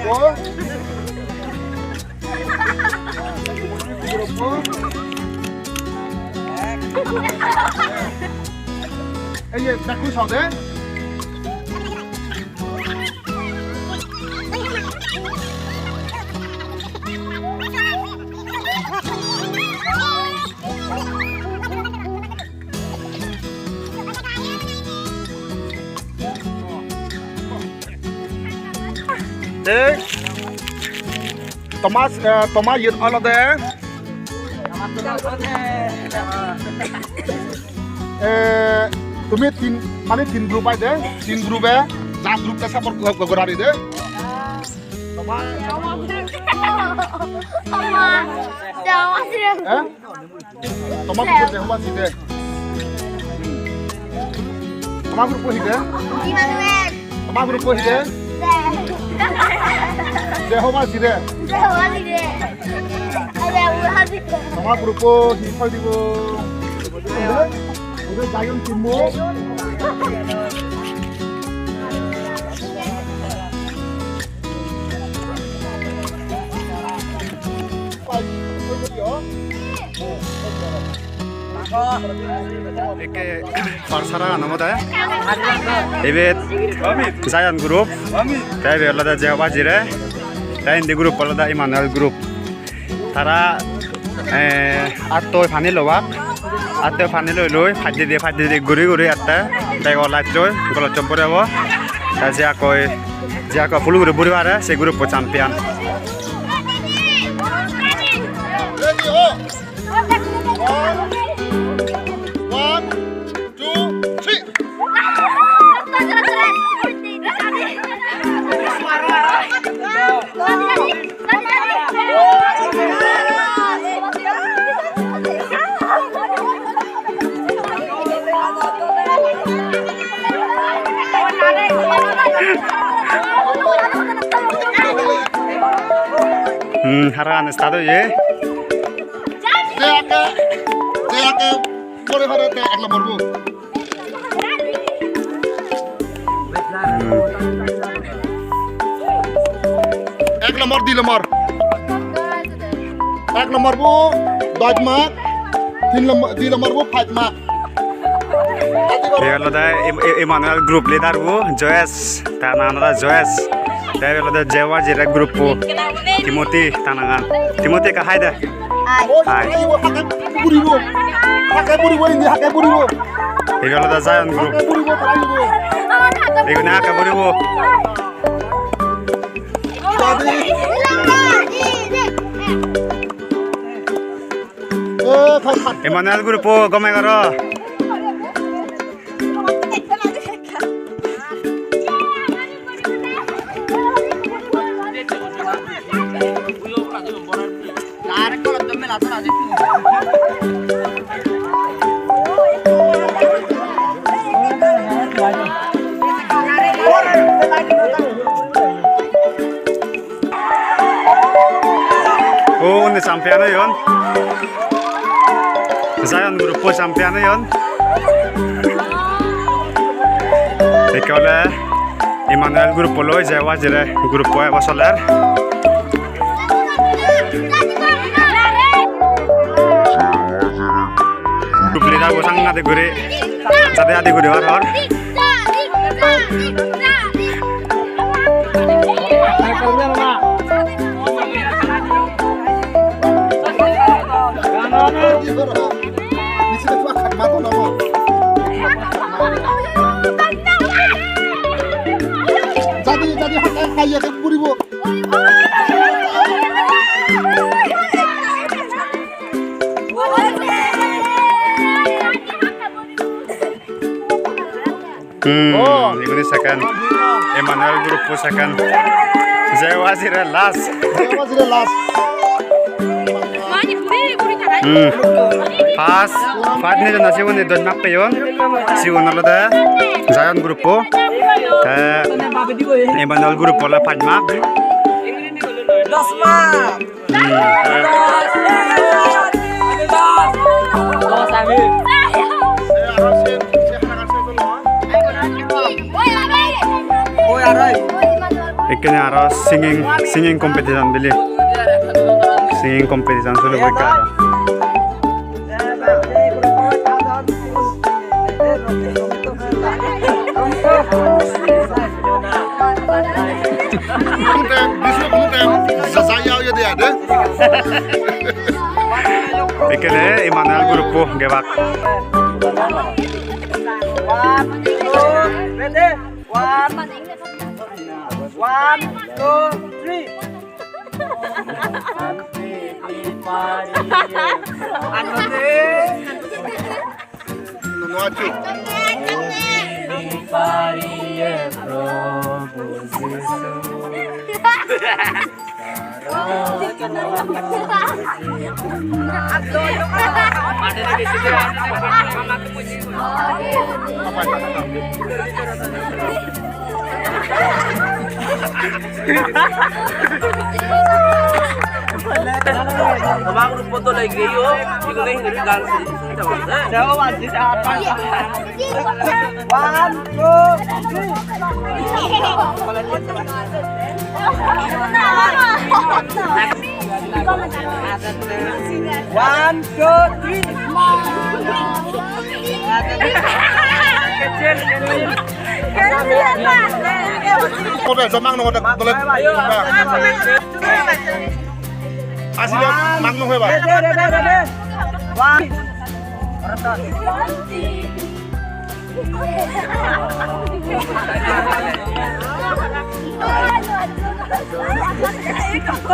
Ê, đặt cú sọt đấy. Đấy. Thomasยืนออลเดतुम्ही तीन माने तीन ग्रुप आहे दे तीन ग्रुप आहे लास्ट ग्रुप कसा पर गोरारी दे Thomas grup Thomas sih deh Thomas grup sih deh Thomas grup sih deh Thomas sih deh Thomas grup hiphop digo udah giant timmu Oke, Farsara namanya. Ini Giant Group. Kayak ada Jawa Jire. Dan di grup ada Emmanuel Group. Tara atau Vanilowak, atau Vaniloloy, Fadide guri atta. Kayak olah coy, kalau campur apa? Jika full guru buru ada, si grup champion. One, two, three. Haran estado ye. Saya boleh harap ek nomor bu. Ek nomor di nomor. Ek nomor bu, 10 mark. Di nomor bu 5 mark. Kalau ada Emmanuel Group leader bu, Joyce, tanah ada Joyce. Kalau ada Jawa Jira Group bu, Timothy tanangan. Timothy kah ada? Hai. Hakai buribu ini hakai buribu. Kalau ada Giant Group. Ini hakai buribu. Emmanuel Group gomai karo. Oh, ini champion yon. Giant Group champion yon. Ikalah Emmanuel Group loh, Jawa Jira Group apa solar. Group leader gua sangat ada gure, jadi ada gure war. Jadi kayak buribu. Ini second. Emmanuel Group second. Jawa Jira last. Pas nih jan nasi ini dua map peyon, siun ada Giant Group Emmanuel Group pola 5 map. 10 map. Ikene aro singing competition bili. Singing competition sulu bika aro. Ikene Immanuel grupo gebak. One, two, three. Abang foto lagi yo, ikaw na hindi kan One, two, three. One, two, three.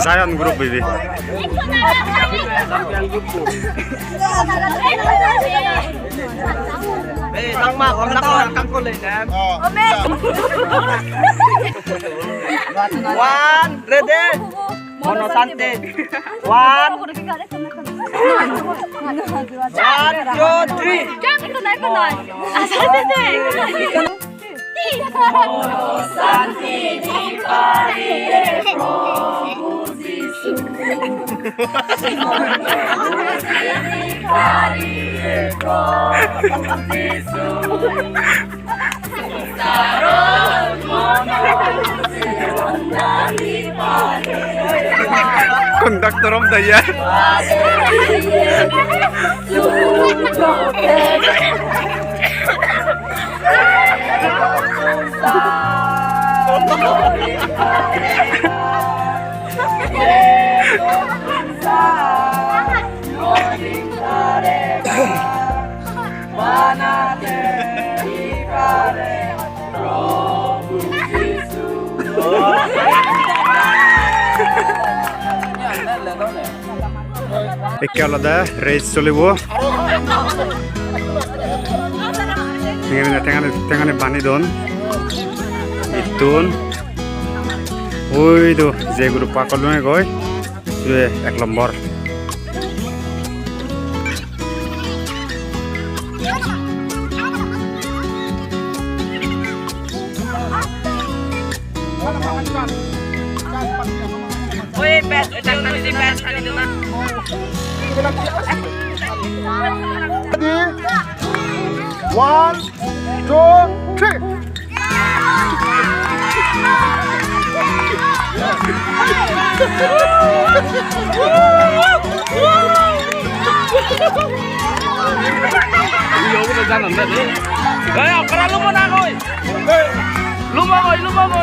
Zion grup ini. One, ready. Monosante. One, two, three. Konduktor om daya. Ikke alada race solibo. Tengane bani don. Itun. Oi do je grup pakolune goi. Sue ek nomor. Oi, bet, tang tadi di bet kali itu mah. One, two, three. Yo kita jalan tadi. Ayo, kerana lu mau nakoy. Lu mau nakoy.